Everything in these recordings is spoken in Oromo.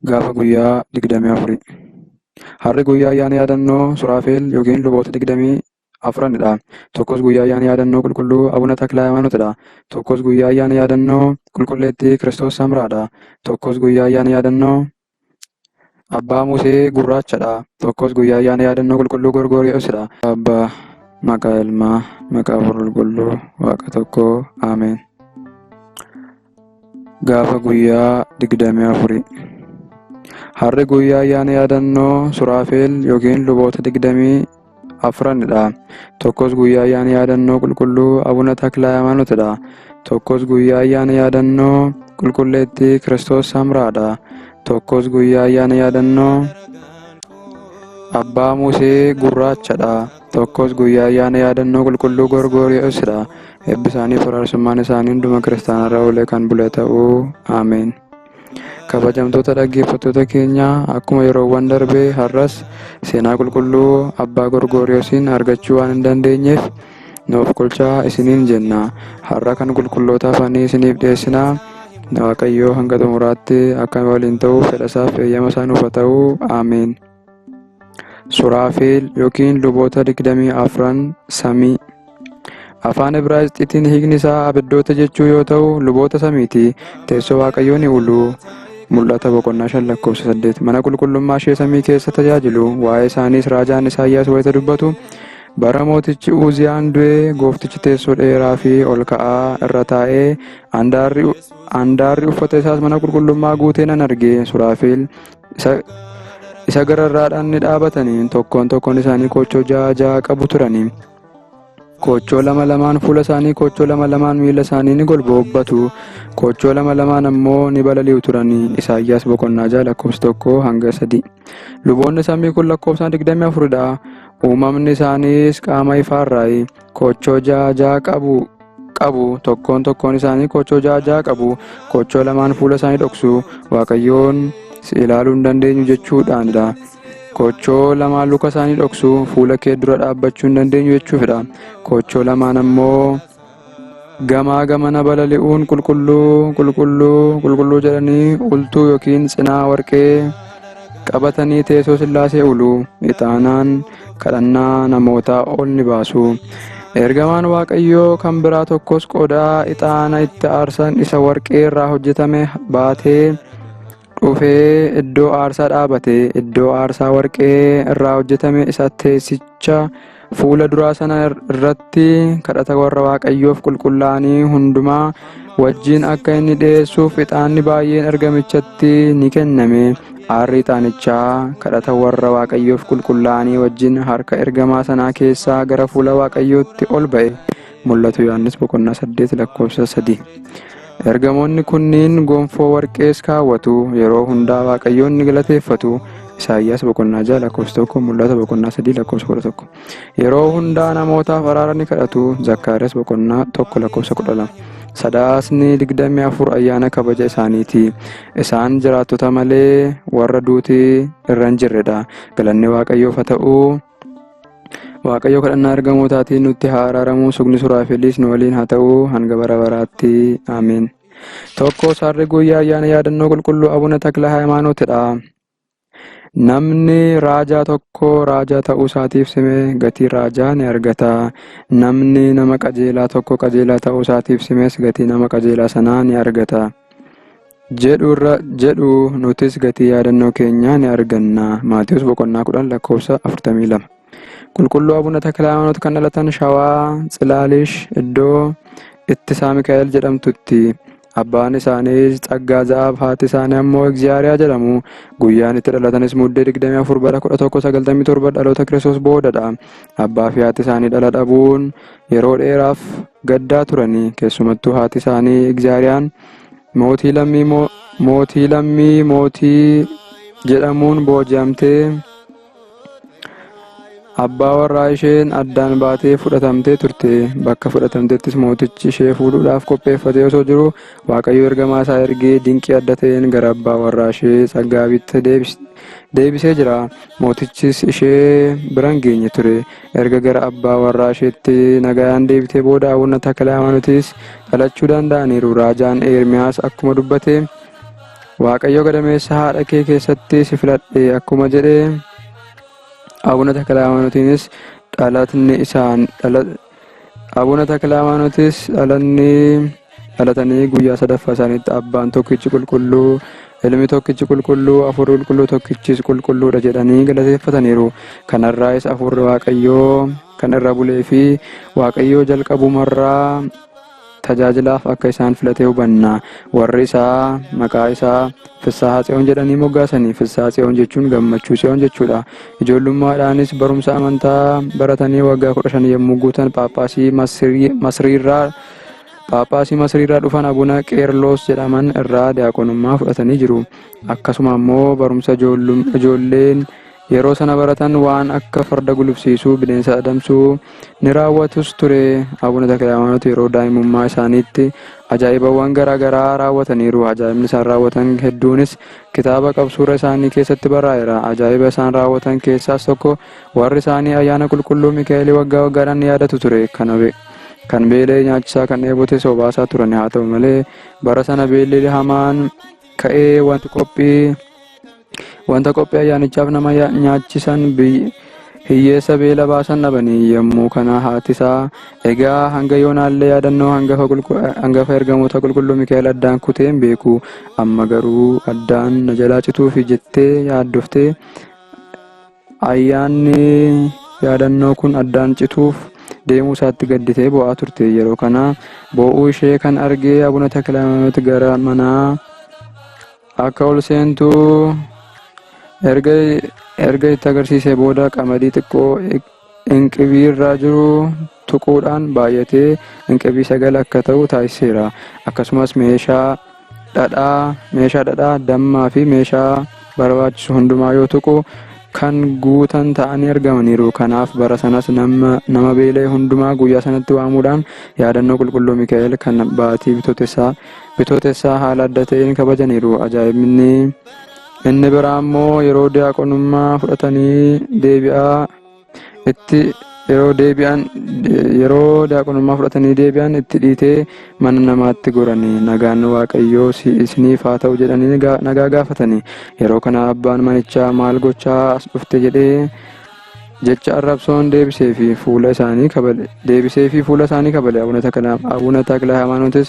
Gaafa guyyaa 24. Harri guyyaa ayyaana yaadannoo Suraafeel yookiin luboota 24dha. Tokkos guyyaa ayyaana yaadannoo qulqulluu Abuna Taklaa Hayimaanotidha. Tokkos guyyaa ayyaana yaadannoo qulqulleettii Kiristoos Samraadha. Tokkos guyyaa ayyaana yaadannoo Abbaa Musee Gurraachadha. Tokkos guyyaa ayyaana yaadannoo qulqulluu Gorgooriyoosidha. Abbaa, maqaa Ilmaa, maqaa Hafuura Qulqulluu, Waaqa tokkoo. Ameen. Gaafa guyyaa 24. Harri guyyaa ayyaana yaadannoo Suraafeel yookiin luboota 24dha. Tokkos guyyaa ayyaana yaadannoo qulqulluu Abuna Taklaa Hayimaanotidha. Tokkos guyyaa ayyaana yaadannoo qulqulleettii Kiristoos Samraadha. Tokkos guyyaa ayyaana yaadannoo Abbaa Musee Gurraachadha. Tokkos guyyaa ayyaana yaadannoo qulqulluu Gorgooriyoosidha. Eebbi isaanii fi araarsummaan isaanii hunduma kiristaanarra oolee kan bule ta'uu. Ameen. Kabajamtoota dhaggeeffattoota keenyaa, akkuma yeroowwan darbee har'as seenaa qulqulluu Abbaa Gorgooriyoosiin argachuu waan hin dandeenyeef nuuf kolchaa isiniin jenna. Har'a kan qulqulloota hafanii isiniif dhiyeessinaa. Waaqayyoo hanga xumuraatti akka waliin ta'uuf fedhasaaf eeyyama isaa nuuf haa ta'uu. Ameen. Suraafeel yookiin luboota 24 samii. Afaan Ibraayisxiitiin hiikni isaa abiddoota jechuu yoo ta'u, luboota samiiti. Teessoo Waaqayyoo ni ulu. Mul'ata boqonnaa 5:8. Mana qulqullummaa ishee samii keessa tajaajilu. Waa'ee isaaniis raajaan Isaayyaas wayita dubbatu. Bara mootichi Uziyaan du'ee gooftichi teessoo dheeraa fi ol ka'aa irra taa'ee handaarri uffata isaas mana qulqullummaa guutee nan arge. Suraafeel isa gararraadhaan ni dhaabatanii. Tokkoon isaanii koochoo ja'a qabu turanii. Koochoo lama lamaan fuula isaanii, koochoo lama lamaan miila isaanii ni golboobbatu. Koochoo lama lamaan ammoo ni balali'u turanii. Isaayyaas boqonnaa 6:1-3. Luboonni samii kun lakkoofsaan 24dha. Uumamni isaaniis qaama ifaarraayi. Koochoo ja'a qabu. Tokkoon isaanii koochoo ja'a qabu. Koochoo lamaan fuula isaanii dhoksu. Waaqayyoon si ilaaluu hin dandeenyu jechuudhaanidha. Koochoo lamaan luka isaanii dhoksu. Fuula kee dura dhaabbachuu hin dandeenyu jechuufidha. Koochoo lamaan ammoo gamaa gamana balali'uun qulqulluu jedhanii ultuu yookiin cinaa warqee qabatanii teessoo Sillaasee ulu. Ixaanaan kadhannaa namootaa ol ni baasu. Ergamaan Waaqayyoo kan biraa tokkos qodaa ixaana itti aarsan isa warqee irraa hojjetame baatee dhufee iddoo aarsaa dhaabate. Iddoo aarsaa warqee irraa hojjetame isa teessicha fuula duraa sana irratti kadhata warra Waaqayyoof qulqullaa'anii hundumaa wajjin akka inni dhiyeessuuf ixaanni baay'een ergamichatti ni kenname. Aarri ixaanichaa kadhata warra Waaqayyoof qulqullaa'anii wajjin harka ergamaa sanaa keessaa gara fuula Waaqayyootti ol ba'e. Mul'atu Yohaannis boqonnaa 8:3. Ergamoonni kunniin gonfoo warqees kaawwatu. Yeroo hundaa Waaqayyoon ni galateeffatu. Isaayyaas boqonnaa 6:1. Mul'ata boqonnaa 3:11. Yeroo hundaa namootaaf araara ni kadhatu. Zakkaariyaas boqonnaa 1:12. Sadaasni 24 ayyaana kabaja isaaniiti. Isaan jiraattota malee warra duutii irra hin jirredha. Galanni Waaqayyoof haa ta'u. Waaqayyo kadhannaa ergamootaatiin nutti haa araaramu. Sugni Suraafelis nu waliin haa ta'u hanga bara baraatti. Ameen. Tokkos harri guyyaa ayyaana yaadannoo qulqulluu Abuna Taklaa Hayimaanotidha. Namni raajaa tokko raajaa ta'uu isaatiif simee gatii raajaa ni argata. Namni nama qajeelaa tokko qajeelaa ta'uu isaatiif simes gatii nama qajeelaa sanaa ni argata. jedhu nutis gatii yaadannoo keenyaa ni arganna. Maatiyus boqonnaa 10:42. Qulqulluu Abuna Taklaa Hayimaanot kan dhalatan Shawaa Tsilaalish iddoo Ittisaa Mikaa'el jedhamtutti. Abbaan isaanii Tsaggaa Za'aab, haati isaanii ammoo Egziyaariyaa jedhamu. Guyyaan itti dhalatanis muddee 24 bara 1197 dhaloota Kiristoos boodadha. Abbaa fi haati isaanii dhala dhabuun yeroo dheeraaf gaddaa turanii. Keessumattuu haati isaanii Egziyaariyaan mootii lammii jedhamuun booji'amtee abbaa warraa isheen addaan baatee fudhatamtee turte. Bakka fudhatamtettis mootichi ishee fuudhuudhaaf qopheeffatee osoo jiru Waaqayyo ergamaa isaa ergee dinqii adda ta'een gara abbaa warraa ishee Tsaggaabitti deebisee jira. Mootichis ishee bira hin geenye ture. Erga gara abbaa warraa isheetti nagayaan deebitee booda Abuna Taklaa Hayimaanotis dhalachuu danda'aniiru. Raajaan Ermiyaas akkuma dubbate Waaqayyo gadameessa haadha kee keessatti si filadhe akkuma jedhe Abuna Taklaa Hayimaanootiinis dhalatanii guyyaa sadaffaa isaaniitti abbaan tokkichi qulqulluu, ilmi tokkichi qulqulluu, hafuurri qulqulluu tokkichis qulqulluudha jedhanii galateeffataniiru. Kanarraayis hafuurri Waaqayyoo kan irra bulee fi Waaqayyoo jalqabumarraa tajaajilaaf akka isaan filate hubanna. Warri isaa maqaa isaa Fissahaa Tsiyoon jedhanii moggaasanii. Fissahaa Tsiyoon jechuun gammachuu Tsiyoon jechuudha. Ijoollummaadhaanis barumsa amantaa baratanii waggaa 15 yommuu guutan Phaaphaasii Masriirraa dhufan Abuna Qeerloos jedhaman irraa diyaaqonummaa fudhatanii jiru. Akkasuma immoo barumsa ijoolleen yeroo sana baratan waan akka farda gulufsiisuu, bineensa adamsuu ni raawwatus ture. Abuna Taklaa Hayimaanoot yeroo daa'imummaa isaaniitti ajaa'ibawwan garaagaraa raawwataniiru. Ajaa'ibni isaan raawwatan hedduunis kitaaba qabsuura isaanii keessatti barraa'eera. Ajaa'iba isaan raawwatan keessaas tokko warri isaanii ayyaana qulqulluu Mikaa'elii waggaa waggaadhaan ni yaadatu ture. Kan beelee nyaachisaa kan dheebote sobaasaa turan. Haa ta'u malee bara sana beelli hamaan ka'ee wanta qophii ayyaanichaaf nama nyaachisan hiyyeessa beela baasan dhabanii. Yommuu kana haati isaa egaa hanga yoonaallee yaadannoo hangafa ergamoota qulqulluu Mikaa'el addaan kuteen beeku. Amma garuu addaan na jalaa cituuf jettee yaaddoftee ayyaanni yaadannoo kun addaan cituuf deemuu isaatti gadditee boo'aa turte. Yeroo kana boo'uu ishee kan argee Abuna Taklaa Hayimaanoot gara manaa akka ol seentu erga itti agarsiisee booda qamadii xiqqoo inqibii irraa jiru tuquudhaan baay'atee inqibii 9 akka ta'u taasiseera. Akkasumas meeshaa dhadhaa, dammaa fi meeshaa barbaachisu hundumaa yoo tuqu kan guutan ta'anii argamaniiru. Kanaaf bara sanas nama beela'e hundumaa guyyaa sanatti waamuudhaan yaadannoo qulqulluu Mikaa'el kan baatii bitootessaa haala adda ta'een kabajaniiru. Ajaa'ibni inni biraa immoo yeroo diyaaqonummaa fudhatanii deebi'an itti dhiitee mana namaatti goranii nagaan Waaqayyoo isiniif haa ta'u jedhanii nagaa gaafatanii. Yeroo kana abbaan manichaa maal gochaa as dhufte jedhee jecha arrabsoon deebisee fi fuula isaanii kabale. Abuna Taklaa Hayimaanootis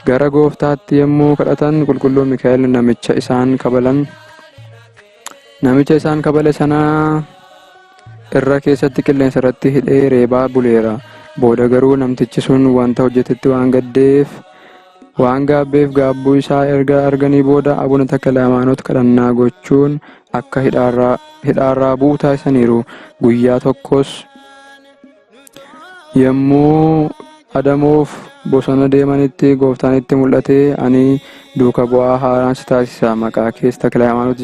gara gooftaatti yommuu kadhatan qulqulluu Mikaa'el namicha isaan kabale sana irra keessatti qilleensa irratti hidhee reebaa buleera. Booda garuu namtichi sun wanta hojjetetti waan gaabbeef gaabbuu isaa erga arganii booda Abuna Taklaa Hayimaanoot kadhannaa gochuun akka hidhaarraa bu'u taasisaniiru. Guyyaa tokkos yommuu adamoof bosona deemanitti gooftaan itti mul'ate, ani duuka bu'aa haaraan si taasisa. Maqaan kees Taklaa Hayimaanoot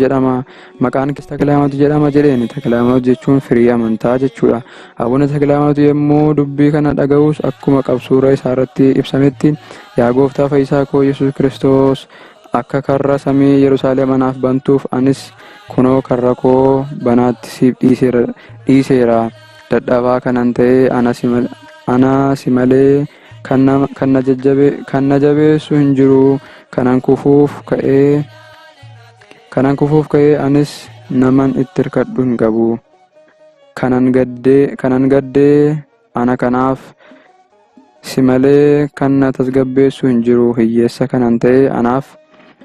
jedhama jedheen. Taklaa Hayimaanoot jechuun firii amantaa jechuudha. Abuna Taklaa Hayimaanoot yommuu dubbii kana dhaga'us akkuma qabsuura isaa irratti ibsametti, yaa gooftaa fayyisaa koo Yesuus Kiristoos, akka karra samii Yerusaalem anaaf bantuuf anis kunoo karra koo banaatti siif dhiiseera. Dadhabaa kanan ta'e ana si malee kan na jabeessu hin jiru. Kanan kufuuf ka'ee anis naman itti hirkadhu hin qabu. Kanan gaddee ana kanaaf si malee kan na tasgabbeessu hin jiru. Hiyyeessa kanan ta'e anaaf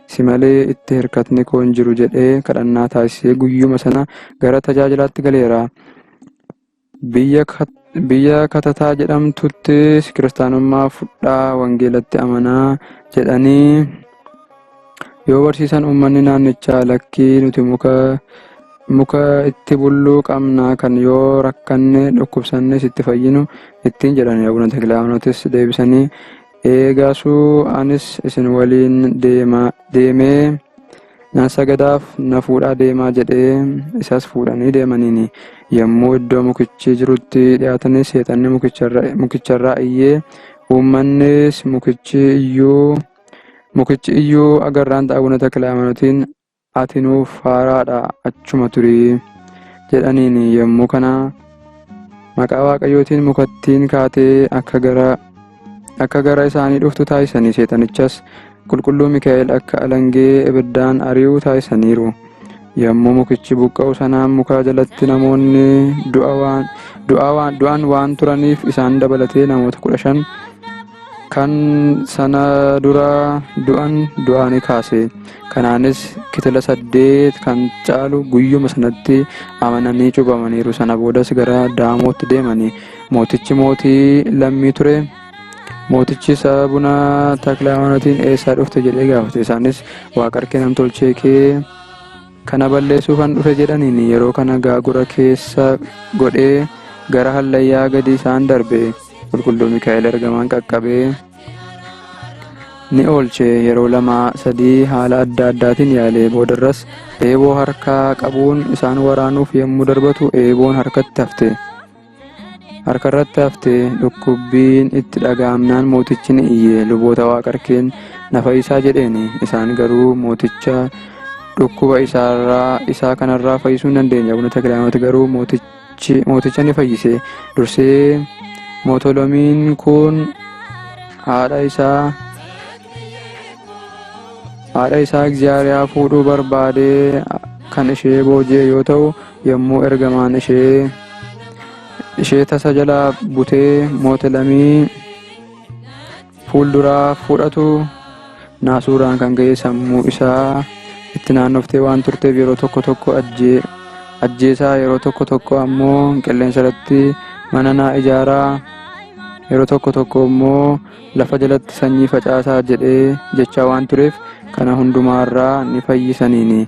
si malee itti hirkatni koo hin jiru jedhee kadhannaa taasisee guyyuma sana gara tajaajilaatti galeera. Biyya Katataa jedhamtuttis kiristaanummaa fudhaa wangeelatti amanaa jedhanii yoo barsiisan uummanni naannichaa lakkii nuti muka itti bulluu qabna kan yoo rakkanne dhukkubsannes itti fayyinu ittiin jedhani. Abuna Taklaa Hayimaanootis deebisanii eegasuu anis isin waliin deemee nan sagadaaf na fuudhaa deemaa jedhee isas fuudhanii deemaniini. Yommuu iddoo mukichi jirutti dhiyaatanis seexanni mukicharraa iyyee uummannis mukichi iyyuu agarraan Abuna Taklaa Hayimaanootiin ati nuuf haaraadha achuma turii jedhaniini. Yommuu kana maqaa Waaqayyootiin mukattiin kaatee akka gara isaanii dhuftu taasisanii seexanichas qulqulluu Mikaa'el akka alangee ibiddaan ari'u taasisaniiru. Yommuu mukichi buqqa'u sanaan muka jalatti namoonni du'an waan turaniif isaan dabalatee namoota 15 kan sana dura du'anii kaase. Kanaanis kitila 8 kan caalu guyyuma sanatti amananii cubamaniiru. Sana boodas gara Daamootti deemanii mootichi mootii lammii ture. Mootichi Abuna Takla-Hayimaanotiin eessaa dhufte jedhee gaafate. Isaanis waaqa harkee namtolchee kee kana balleessuuf kan dhufe jedhaniin. Yeroo kana gaagura keessa godhee gara hallayyaa gadi isaan darbe. Qulqulluu Mikaa'el ergamaan qaqqabee ni oolche. Yeroo 2-3 haala adda addaatiin yaale. Boodarras eeboo harkaa qabuun isaan waraanuuf yommuu darbatu eeboon harkarratti hafte. Dhukkubbiin itti dhaga'amnaan mootichi ni iyye. Luboota waaqa harkeen na fayyisaa jedheen. Isaan garuu mooticha dhukkuba isaa kanarraa fayyisuu hin dandeenye. Abuna Takla-Hayimaanot garuu mooticha ni fayyise. Dursee Mootolomiin kun haadha isaa Egzaariyaa fuudhuu barbaadee kan ishee booji'e yoo ta'u, yommuu ergamaan ishee tasa jalaa butee Mootolomii fuulduraa fudhatu naasuuraan kan ga'e sammuu isaa itti naannoftee waan turteef yeroo tokko tokko ajjeesaa, yeroo tokko tokko ammoo qilleensa irratti mana naa ijaaraa, yeroo tokko tokko immoo lafa jalatti sanyii facaasaa jedhee jechaa waan tureef kana hundumaarraa ni fayyisaniini.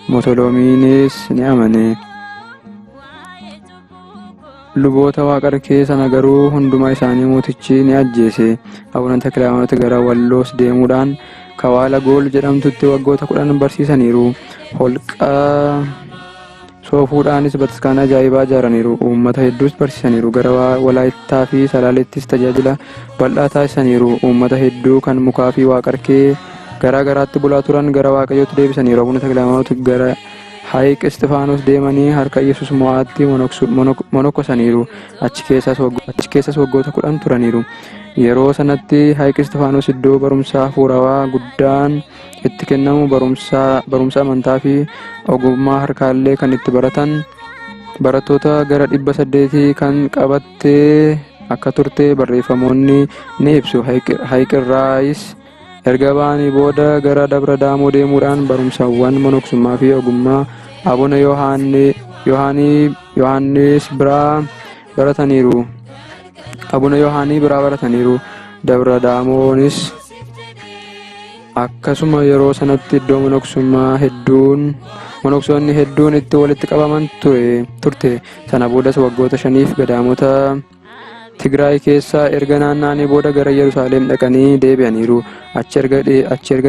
Mootolomiinis ni amane. Luboota waaqa harkee sana garuu hundumaa isaanii mootichi ni ajjeese. Abuna Takla-Hayimaanot gara Walloos deemuudhaan Kawaala Gool jedhamtutti waggoota 10 barsiisaniiru. Holqa soofuudhaanis bataskaana ajaa'ibaa ijaaraniiru. Uummata hedduus barsiisaniiru. Gara Walaayittaa fi Salaaleettis tajaajila bal'aa taasisaniiru. Uummata hedduu kan mukaa fi waaqa harkee garaa garaatti bulaa turan gara Waaqayyootti deebisaniiru. Abuna Takla-Hayimaanot gara Hayiq Isxifaanos deemanii harka Yesuus mo'aatti monokkosaniiru. Achi keessas waggoota 10 turaniiru. Yeroo sanatti Hayiq Isxifaanos iddoo barumsaa hafuurawaa guddaan itti kennamu, barumsa amantaa fi ogummaa harkaallee kan itti baratan, barattoota gara 800 kan qabattee akka turte barreeffamoonni ni ibsu. Hayiq irraayis erga ba'anii booda gara Dabra Daamoo deemuudhaan barumsawwan monoksummaa fi ogummaa Abuna Yohaannis biraa barataniiru. Dabra Daamoonis akkasuma yeroo sanatti iddoo monoksoonni hedduun itti walitti qabaman turte. Sana boodas waggoota 5 gadaamota Tigraay keessaa erga naanna'anii booda gara Yerusaalem dhaqanii deebi'aniiru. Achi erga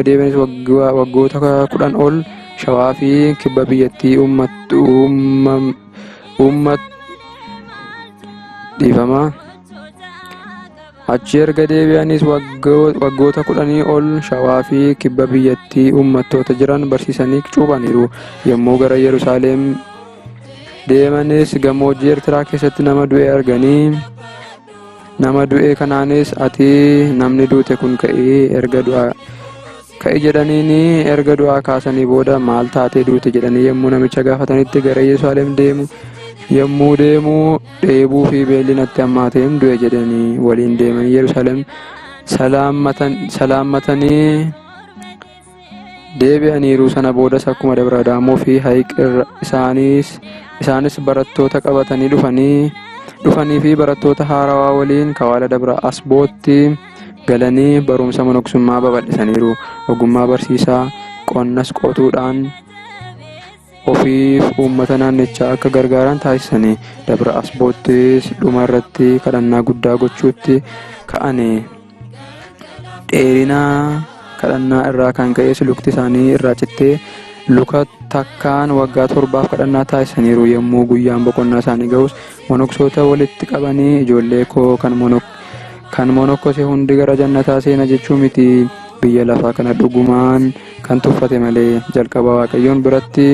deebi'anis waggoota 10 ol shawaa fi kibba biyyattii Achi erga deebi'anis waggoota 10 ol shawaa fi kibba biyyattii uummattoota jiran barsiisanii cuuphaniiru. Yommuu gara Yerusaalem deemanis gammoojjii Eertiraa keessatti nama du'e arganii, nama du'e kanaanis ati namni duute kun ka'e jedhaniini. Erga du'aa kaasanii booda maal taatee duute jedhanii yommuu namicha gaafatanitti gara Yerusaalem yommuu deemu dheebuu fi beelli natti hammaateen du'e jedhanii waliin deemanii Yerusaalem salaammatanii deebi'aniiru. Sana boodas akkuma Dabra Daamoo fi Hayiq isaanis barattoota qabatanii dhufanii fi barattoota haarawaa waliin Kawaala Dabra Asbootti galanii barumsa monoksummaa babal'isaniiru. Ogummaa barsiisaa, qonnas qotuudhaan ofiif uummata naannichaa akka gargaaran taasisanii. Dabra Asboottis dhuma irratti kadhannaa guddaa gochuutti ka'anii. Dheerina kadhannaa irraa kan ka'es lukti isaanii irraa cittee luka takkaan waggaa 7 kadhannaa taasisaniiru. Yommuu guyyaan boqonnaa isaanii ga'us monoksoota walitti qabanii ijoollee koo kan monokkose hundi gara jannataa seena jechuu miti. Biyya lafaa kana dhugumaan kan tuffate malee jalqaba Waaqayyoon biratti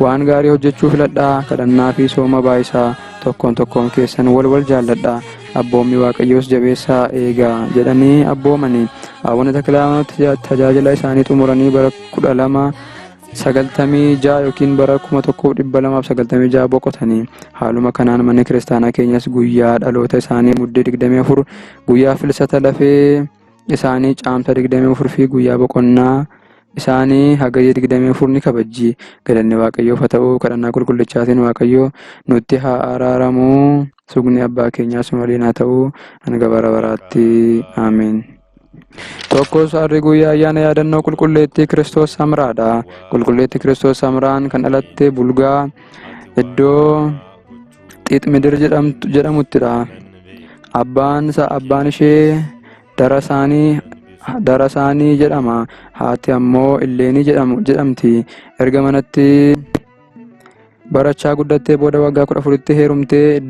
waan gaarii hojjechuu filadhaa. Kadhannaa fi sooma baayisaa tokkoon keessan wal jaalladhaa. abboommi waaqayyoos jabeessaa eegaa jedhanii abboomanii. Abuna Taklaayimaanot tajaajila isaanii xumuranii bara 1296 yookiin bara 1296 boqotanii. Haaluma kanaan manni kiristaanaa keenyas guyyaa dhaloota isaanii muddee 24, guyyaa filsata lafee isaanii caamsa 24 fi guyyaa boqonnaa isaanii hagayya 24 ni kabajji. Galanni waaqayyoof haa ta'u. Kadhannaa qulqullichaatiin waaqayyo nutti haa araaramu. Sugni abbaa keenyaas waliin haa ta'u hanga bara baraatti. Ameen. Tokkos harri guyyaa ayyaana yaadannoo qulqulleettii Kiristoos Samraadha. Qulqulleettii Kiristoos Samraan kan dhalatte Bulgaa iddoo Xiixmidir jedhamuttidha. Abbaan ishee Darasaanii jedhama. Haati ammoo Illeenii jedhamti. Erga manatti barachaa guddattee booda waggaa 14tti heerumtee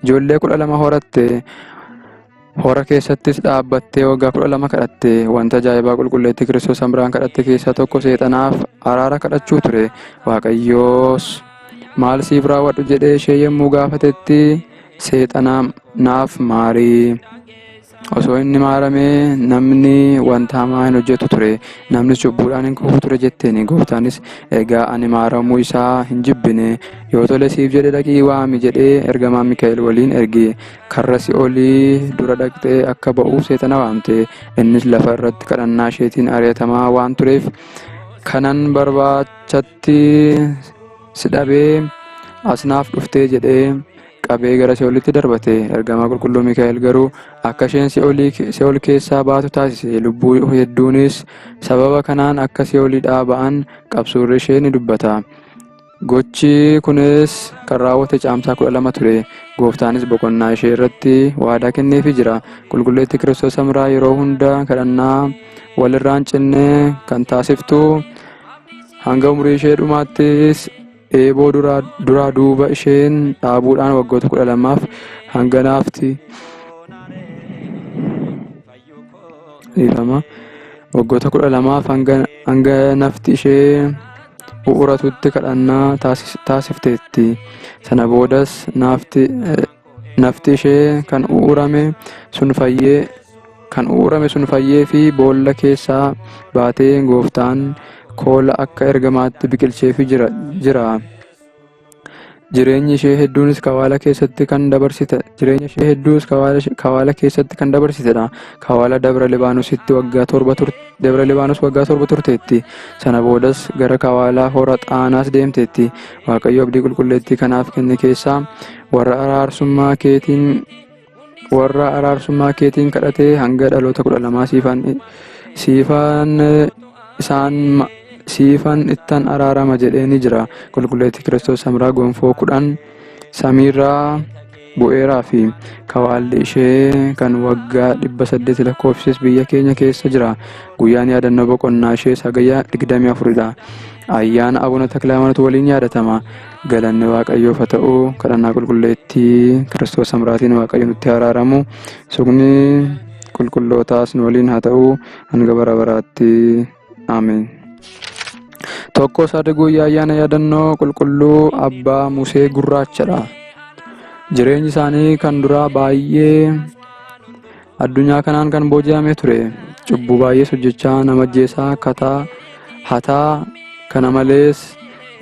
ijoollee 12 horatte. Hora keessattis dhaabbattee waggaa 12 kadhatte. Wanta ajaa'ibaa qulqulleettii Kiristoos Samraan kadhatte keessaa tokko seexanaaf araara kadhachuu ture. Waaqayyoos maal siif raawwadhu jedhee ishee yommuu gaafatetti seexana naaf maarii. Osoo inni maaramee namni wanta hamaa hin hojjetu ture. Namnis cubbuudhaan hin kufu ture jetteeni. Gooftaanis egaa ani maaramuu isaa hin jibbine. Yoo tole siif jedhe dhaqii waami jedhee ergamaa Mikaa'el waliin erge. Karra si'oolii dura dhaqxee akka ba'uuf seexana waamte. Innis lafa irratti kadhannaa isheetiin ari'atamaa waan tureef kanan barbaachatti si dhabee asnaaf dhuftee jedhee qabee gara si'oolitti darbate. Ergamaa qulqulluu Mikaa'el garuu akka isheen si'ool keessaa baatu taasise. Lubbuu hedduunis sababa kanaan akka si'oolidhaa ba'an qabsuurri ishee ni dubbata. Gochi kunis kan raawwate caamsaa 12 ture. Gooftaanis boqonnaa ishee irratti waadaa kenneefii jira. Qulqulleettii Kiristoos Samraa yeroo hunda kadhannaa walirraan cinnee kan taasiftu hanga umurii ishee dhumaattis eeboo duraa duuba isheen dhaabuudhaan waggoota 12 hanga naafti. Waggoota 12 hanga nafti ishee u'uratutti kadhannaa taasifteetti. Sana boodas nafti ishee kan u'urame sun fayyee fi boolla keessaa baatee Gooftaan koola akka ergamaatti biqilcheefii jira. Jireenyi ishee hedduunis kawaala keessatti kan dabarsitedha. Kawaala Dabra Libaanoositti waggaa 7 turteetti. Sana boodas gara kawaala hora Xaanaas deemteetti. Waaqayyo abdii qulqulleettii kanaaf kenne keessaa warra araarsummaa keetiin kadhatee hanga dhaloota 12 siifan ittan araarama jedhee ni jira. Qulqulleettii Kiristoos Samraa gonfoo 10 samiirraa bu'eeraa fi kawaalli ishee kan waggaa 800 lakkoofsis biyya keenya keessa jira. Guyyaan yaadannoo boqonnaa ishee hagayya 24dha. Ayyaana Abuna Taklaayimaanot waliin yaadatama. Galanni waaqayyoof haa ta'u. Kadhannaa qulqulleettii Kiristoos Samraatiin waaqayyo nutti araaramu. Sugni qulqullootaas nu waliin haa ta'u hanga bara baraatti. Ameen. Tokkos harri guyyaa ayyaana yaadannoo qulqulluu Abbaa Musee Gurraachadha. Jireenyi isaanii kan duraa baay'ee addunyaa kanaan kan booji'amee ture. Cubbuu baay'ees hojjechaa nama ajjeesaa hataa kana malees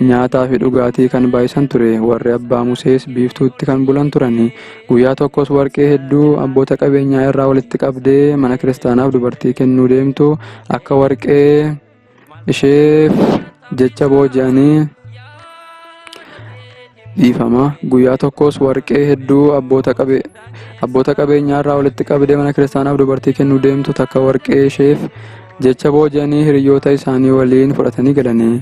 nyaataa fi dhugaatii kan baay'isan ture. Warri Abbaa Musees biiftuutti kan bulan turani. Guyyaa tokkos warqee hedduu abboota qabeenyaa irraa walitti qabdee mana kiristaanaaf dubartii kennuu deemtu akka warqee isheef jecha booji'anii dhiifama. Guyyaa tokkos warqee hedduu abboota qabeenyaa irraa walitti qabdee mana kiristaanaaf dubartii kennuu deemtu takka warqee isheef jecha booji'anii hiriyoota isaanii waliin fudhatanii galanii.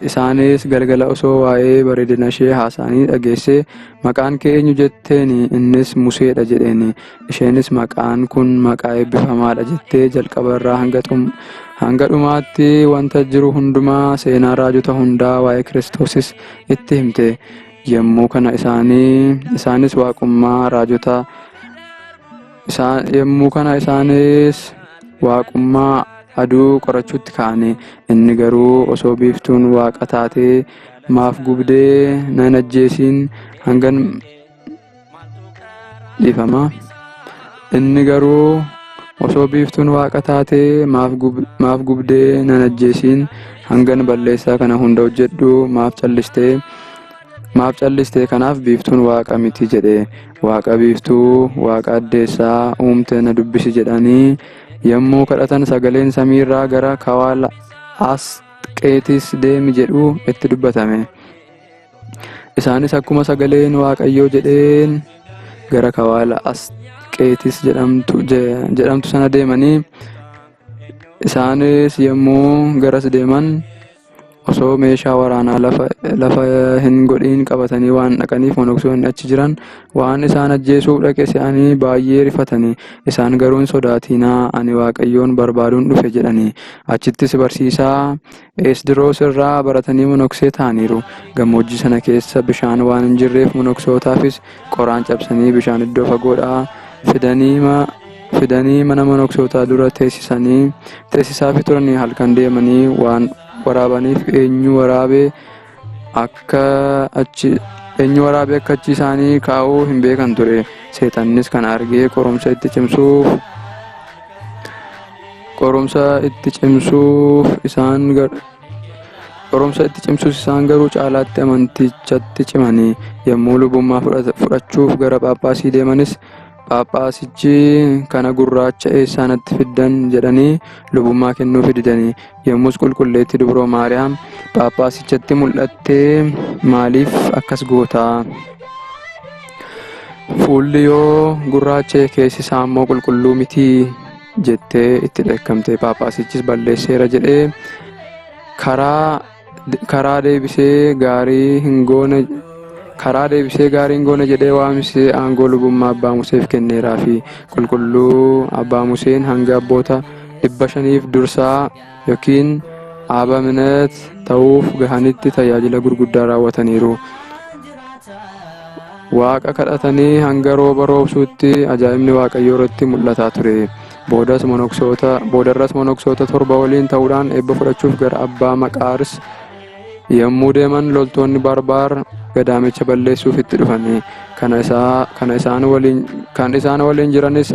Isaanis galgala osoo waa'ee bareedina ishee haasa'anii dhageesse, maqaan kee eenyu jetteeni? Innis Museedha jedheeni. Isheenis maqaan kun maqaa eebbifamaadha jettee jalqaba irraa hanga dhumaatti wanta jiru hundumaa seenaa raajota hundaa waa'ee Kiristoosis itti himte. Yommuu kana isaanis waaqummaa raajota waaqummaa aduu qorachuutti ka'ane. Inni garuu osoo biiftuun waaqa taatee maaf gubdee nan ajjeesiin dhiifama. Inni garuu osoo biiftuun waaqa taatee maaf gubdee nan ajjeesiin hangan balleessaa kana hunda hojjedhu maaf callistee kanaaf biiftuun waaqa miti jedhe. Waaqa biiftuu waaqa addeessaa uumte na dubbisi jedhanii yommuu kadhatan sagaleen samiirraa gara kawaala Asqeetis deemi jedhu itti dubbatame. Isaanis akkuma sagaleen Waaqayyoo jedheen gara kawaala Asqeetis jedhamtu sana deemanii. Isaanis yommuu garas deeman osoo meeshaa waraanaa lafa hin godhiin qabatanii waan dhaqaniif monoksoonni achi jiran waan isaan ajjeesuuf dhaqe se'anii baay'ee rifatanii. Isaan garuu hin sodaatinaa ani Waaqayyoon barbaaduun dhufe jedhanii. Achittis barsiisaa Esdroos irraa baratanii monoksee ta'aniiru. Gammoojjii sana keessa bishaan waan hin jirreef monoksootaafis qoraan cabsanii bishaan iddoo fagoodhaa fidanii mana monoksootaa dura teessisaafi turanii. Halkan deemanii waan waraabaniif eenyu waraabee akka achi isaanii kaa'uu hin beekan ture. Seexannis kana argee qoromsa itti cimsuuf isaan garuu caalaatti amantichatti cimanii. Yommuu lubummaa fudhachuuf gara Phaaphaasii deemanis Phaaphaasichi kana gurraacha eessaa natti fiddan jedhanii lubummaa kennuuf didanii. Yommus qulqulleetti dubroo Maariyaam Phaaphaasichatti mul'attee maaliif akkas gootaa? Fuulli yoo gurraacha keessi isaa immoo qulqulluu mitii jettee itti dheekkamte. Phaaphaasichis balleesseera jedhee karaa deebisee gaarii hin goone jedhee waamsee aangoo lubummaa abbaa Museef kenneeraa fi qulqulluu abbaa Museen hanga abboota 500 dursaa yookiin Abaminat ta'uuf gahanitti tajaajila gurguddaa raawwataniiru. Waaqa kadhatanii hanga rooba roobsuutti ajaa'ibni Waaqayyoo irratti mul'ataa ture. Boodarras monoksoota 7 waliin ta'uudhaan eebba fudhachuuf gara abbaa Maqaaris yommuu deeman loltoonni barbaar gadaamicha balleessuuf itti dhufanii. Kan isaan waliin jiranis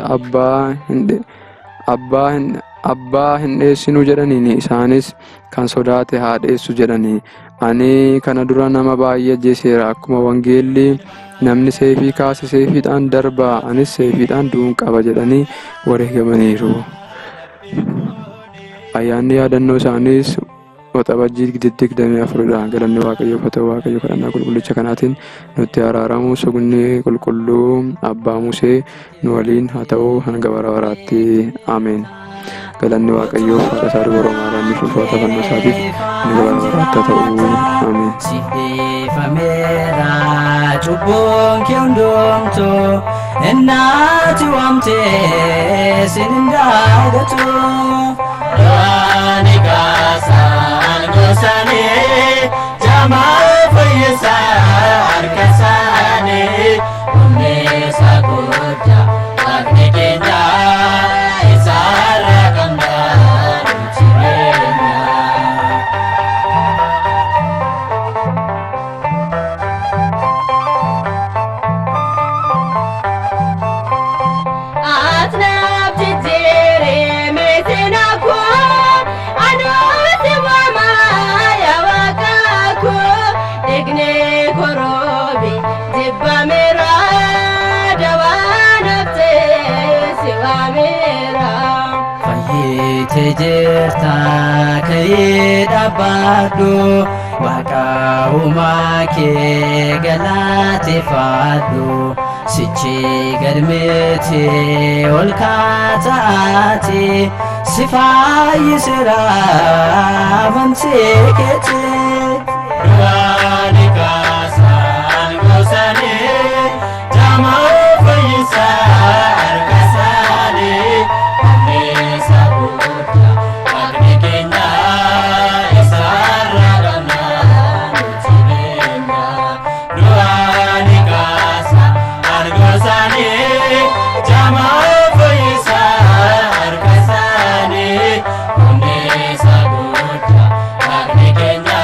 abbaa hin dheessinu jedhanii. Isaanis kan sodaate haa dheessu jedhanii. Ani kana dura nama baay'ee ajjeeseera. Akkuma wangeelli namni seefii kaase seefiidhaan darba anis seefiidhaan du'uun qaba jedhanii wareegamaniiru. Ayyaanni yaadannoo isaaniis waxabajjii 24dha. Galanni Waaqayyoof haa ta'u. Waaqayyo kadhannaa qulqullicha kanaatiin nutti araaramu. Sogni qulqulluu abbaa Musee nu waliin haa ta'u hanga bara baraatti. Ameen. Galanni Waaqayyoof haadha isaa dubroo Maariyaamiif ulfaata fannoo isaatiif hanga bara baraatti haa ta'u. Ameen. Sifameera cubbuun kee hundumtuu innatti waamtee sin hin daagatu. Ani kaasaan gosaanii jamaa fayyisaa harka isaanii humneessa guddaa waaqni keenya isaarra qabnaa jireenya. Atnaaf jijjiiree meetiin akkoo fayyitee jirta ka'ee dhaabbadhu waaqa uumaa kee galateeffadhu. Sichi galmeetee ol kaataate si fayyiseera amantii keetti. Du'aani kaasaan gosaanii jamaa fayyisaa harka isaanii humneessa guddaa waaqni keenya isaarra qabnaa jireenya. Du'aani kaasaan gosaanii jamaa fayyisaa harka isaanii humneessa guddaa waaqni keenya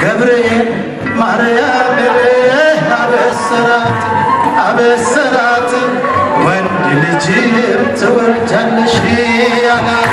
ገብርኤል ማርያምን አበሰራት አበሰራት ወንድ ልጅም ትወልጃለሽ አላት።